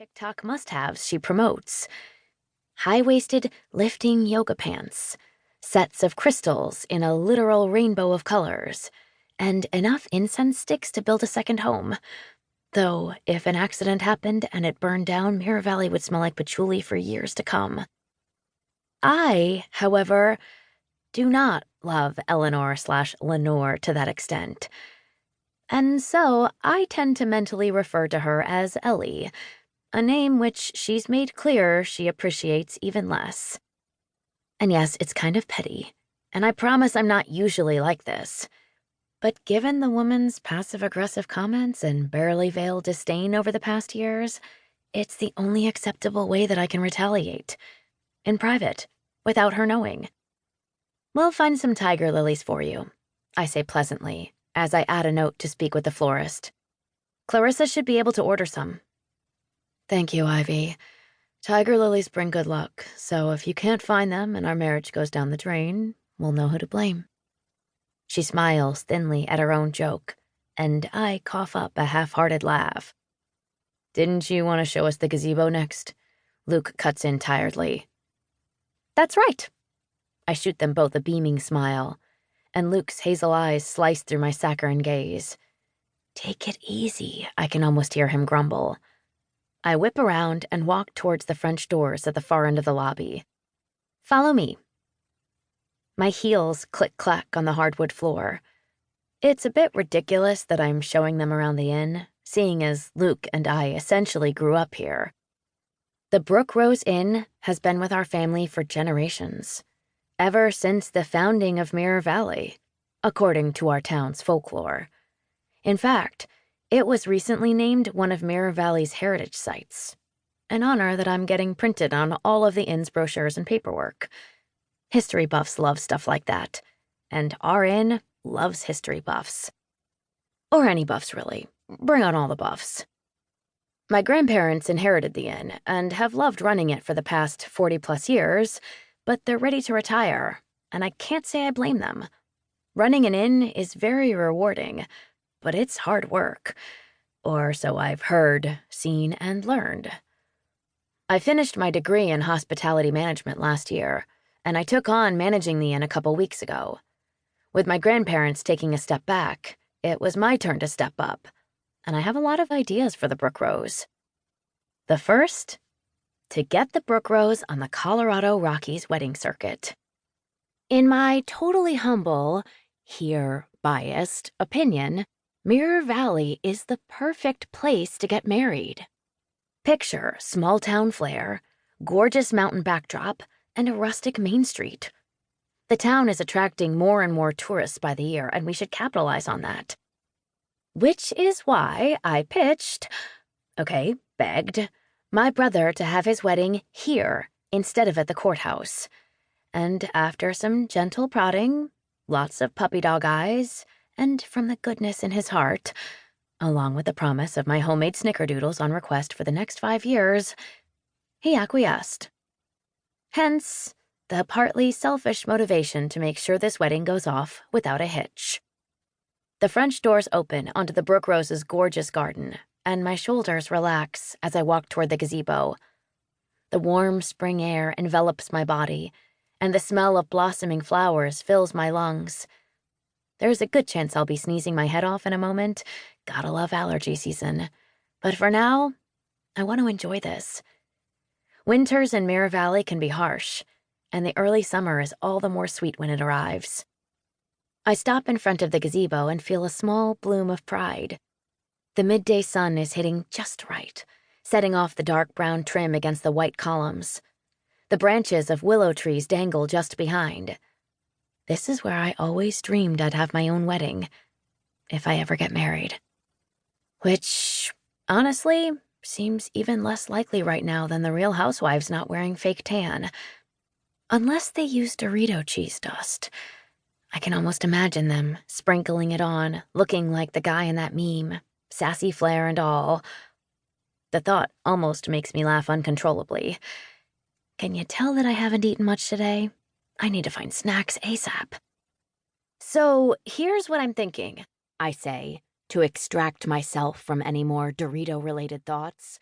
TikTok must-haves she promotes. High-waisted, lifting yoga pants, sets of crystals in a literal rainbow of colors, and enough incense sticks to build a second home. Though, if an accident happened and it burned down, Mirror Valley would smell like patchouli for years to come. I, however, do not love Eleanor/Lenore to that extent. And so I tend to mentally refer to her as Ellie, a name which she's made clear she appreciates even less. And yes, it's kind of petty, and I promise I'm not usually like this. But given the woman's passive-aggressive comments and barely veiled disdain over the past years, it's the only acceptable way that I can retaliate. In private, without her knowing. We'll find some tiger lilies for you, I say pleasantly, as I add a note to speak with the florist. Clarissa should be able to order some. Thank you, Ivy. Tiger lilies bring good luck, so if you can't find them and our marriage goes down the drain, we'll know who to blame. She smiles thinly at her own joke, and I cough up a half-hearted laugh. Didn't you want to show us the gazebo next? Luke cuts in tiredly. That's right. I shoot them both a beaming smile, and Luke's hazel eyes slice through my saccharine gaze. Take it easy, I can almost hear him grumble. I whip around and walk towards the French doors at the far end of the lobby. Follow me. My heels click-clack on the hardwood floor. It's a bit ridiculous that I'm showing them around the inn, seeing as Luke and I essentially grew up here. The Brook Rose Inn has been with our family for generations, ever since the founding of Mirror Valley, according to our town's folklore. In fact, it was recently named one of Mirror Valley's heritage sites, an honor that I'm getting printed on all of the inn's brochures and paperwork. History buffs love stuff like that, and our inn loves history buffs. Or any buffs, really. Bring on all the buffs. My grandparents inherited the inn and have loved running it for the past 40-plus years, but they're ready to retire, and I can't say I blame them. Running an inn is very rewarding, but it's hard work, or so I've heard, seen, and learned. I finished my degree in hospitality management last year, and I took on managing the inn a couple weeks ago. With my grandparents taking a step back, it was my turn to step up, and I have a lot of ideas for the Brook Rose. The first, to get the Brook Rose on the Colorado Rockies wedding circuit. In my totally humble, here biased, opinion, Mirror Valley is the perfect place to get married. Picture small-town flair, gorgeous mountain backdrop, and a rustic main street. The town is attracting more and more tourists by the year, and we should capitalize on that. Which is why I begged, my brother to have his wedding here instead of at the courthouse. And after some gentle prodding, lots of puppy dog eyes, and from the goodness in his heart, along with the promise of my homemade snickerdoodles on request for the next 5 years, he acquiesced. Hence, the partly selfish motivation to make sure this wedding goes off without a hitch. The French doors open onto the Brook Rose's gorgeous garden, and my shoulders relax as I walk toward the gazebo. The warm spring air envelops my body, and the smell of blossoming flowers fills my lungs. There's a good chance I'll be sneezing my head off in a moment. Gotta love allergy season. But for now, I want to enjoy this. Winters in Mirror Valley can be harsh, and the early summer is all the more sweet when it arrives. I stop in front of the gazebo and feel a small bloom of pride. The midday sun is hitting just right, setting off the dark brown trim against the white columns. The branches of willow trees dangle just behind. This is where I always dreamed I'd have my own wedding, if I ever get married. Which, honestly, seems even less likely right now than the Real Housewives not wearing fake tan. Unless they use Dorito cheese dust. I can almost imagine them sprinkling it on, looking like the guy in that meme, sassy flair and all. The thought almost makes me laugh uncontrollably. Can you tell that I haven't eaten much today? I need to find snacks ASAP. So here's what I'm thinking, I say, to extract myself from any more Dorito-related thoughts.